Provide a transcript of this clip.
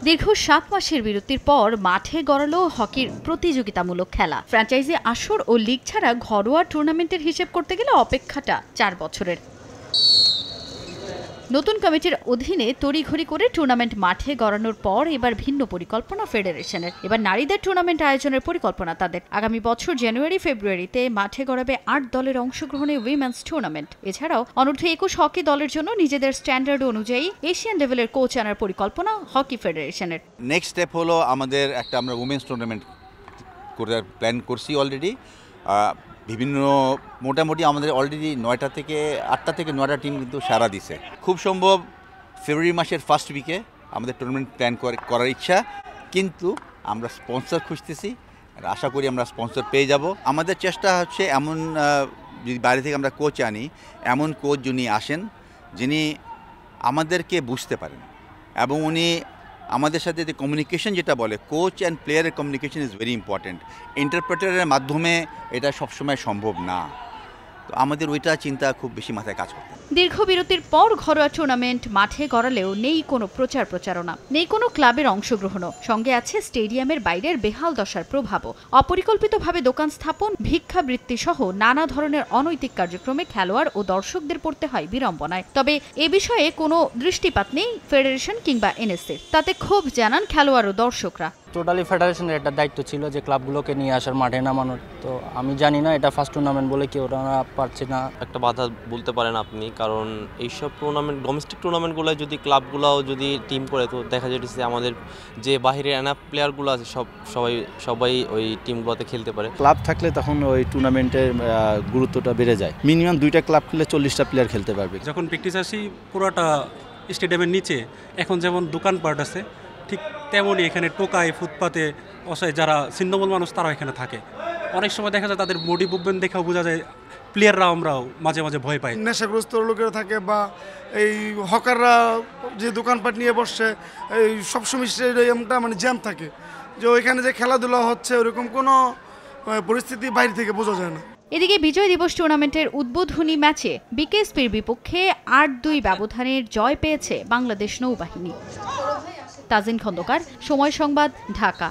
দীর্ঘ ৭ মাসের বিরতির পর মাঠে গড়ালো হকির প্রতিযোগিতামূলক খেলা। ফ্র্যাঞ্চাইজি আসর ও লিগ ছাড়া ঘরোয়া টুর্নামেন্টের হিসেব করতে গেলে অপেক্ষাটা ৪ বছরের। নতুন কমিটির অধীনে তড়িঘড়ি করে টুর্নামেন্ট মাঠে গড়ানোর পর এবার ভিন্ন পরিকল্পনা ফেডারেশনের। এবার নারীদের টুর্নামেন্ট আয়োজনের পরিকল্পনা তাদের। আগামী বছর জানুয়ারি-ফেব্রুয়ারিতে মাঠে গড়াবে ৮ দলের অংশগ্রহণে উইমেন্স টুর্নামেন্ট। এছাড়াও অনূর্ধ্ব ২১ হকি দলের জন্য নিজেদের স্ট্যান্ডার্ড অনুযায়ী এশিয়ান লেভেলের কোচ আনার পরিকল্পনা হকি ফেডারেশনের। নেক্সট স্টেপ হলো আমাদের আমরা উইমেন্স টুর্নামেন্ট করার প্ল্যান করছি অলরেডি। বিভিন্ন মোটামুটি আমাদের অলরেডি 9টা থেকে 8টা থেকে 9টা টিম কিন্তু সারা দিছে। খুব সম্ভব ফেব্রুয়ারি মাসের ফার্স্ট উইকে আমাদের টুর্নামেন্ট প্ল্যান করার ইচ্ছা, কিন্তু আমরা স্পন্সর খুঁজতেছি। আশা করি আমরা স্পন্সর পেয়ে যাব। আমাদের চেষ্টা হচ্ছে এমন যদি বাইরে থেকে আমরা কোচ আনি, এমন কোচ যিনি আসেন যিনি আমাদেরকে বুঝতে পারেন এবং উনি আমাদের সাথে যে কমিউনিকেশন যেটা বলে, কোচ অ্যান্ড প্লেয়ারের কমিউনিকেশন ইজ ভেরি ইম্পর্ট্যান্ট। ইন্টারপ্রেটারের মাধ্যমে এটা সবসময় সম্ভব না। তো আমাদের ওইটা চিন্তা খুব বেশি মাথায় কাজ করতে। দীর্ঘ বিরতির পর ঘরোয়া টুর্নামেন্ট মাঠে গড়ালেও নেই কোনো প্রচারণা, নেই কোনো ক্লাবের অংশগ্রহণও। সঙ্গে আছে স্টেডিয়ামের বাইরের বেহাল দশার প্রভাবও। অপরিকল্পিতভাবে দোকান স্থাপন, ভিক্ষাবৃত্তি সহ নানা ধরনের অনৈতিক কার্যক্রমে খেলোয়াড় ও দর্শকদের পড়তে হয় বিড়ম্বনায়। তবে এ বিষয়ে কোনো দৃষ্টিপাত নেই ফেডারেশন কিংবা এনএসসির। তাতে ক্ষোভ জানান খেলোয়াড় ও দর্শকরা। টোটালি ফেডারেশনের একটা দায়িত্ব ছিল যে ক্লাবগুলোকে নিয়ে আসার, মাঠে নামানোর। তো আমি জানি না এটা ফার্স্ট টুর্নামেন্ট বলে কি ওরা পারছে না। একটা বাধা বলতে পারেন আপনি, কারণ এইসব টুর্নামেন্ট, ডোমেস্টিক টুর্নামেন্টগুলোয় যদি ক্লাবগুলোও যদি টিম করে, তো দেখা যাচ্ছে আমাদের যে বাহিরের এনাফ প্লেয়ারগুলো আছে সবাই ওই টিমগুলোতে খেলতে পারে। ক্লাব থাকলে তখন ওই টুর্নামেন্টের গুরুত্বটা বেড়ে যায়। মিনিমাম 2টা ক্লাব খেললে 40টা প্লেয়ার খেলতে পারবে। যখন প্র্যাকটিস আসি পুরোটা স্টেডিয়ামের নিচে, এখন যেমন দোকানপাট আছে ঠিক তেমনই এখানে টোকায়, ফুটপাতে অসহায় যারা ছিন্নমূল মানুষ তারাও এখানে থাকে। অনেক সময় দেখা যায় তাদের বডি মুভমেন্ট দেখেও বোঝা যায় প্লেয়াররা আমরাও মাঝে মাঝে ভয় পাই। নেশাগ্রস্ত লোকেরা থাকে বা এই হকাররা যে দোকানপাট নিয়ে বসছে, এই সবসময় স্টেডিয়ামটা মানে জ্যাম থাকে, যে ওইখানে যে খেলাধুলা হচ্ছে ওরকম কোনো পরিস্থিতি বাইরে থেকে বোঝা যায় না। এদিকে বিজয় দিবস টুর্নামেন্টের উদ্বোধনী ম্যাচে বিকেএসপির বিপক্ষে ৮-2 ব্যবধানের জয় পেয়েছে বাংলাদেশ নৌবাহিনী। তাজিন খন্দকার, সময় সংবাদ, ঢাকা।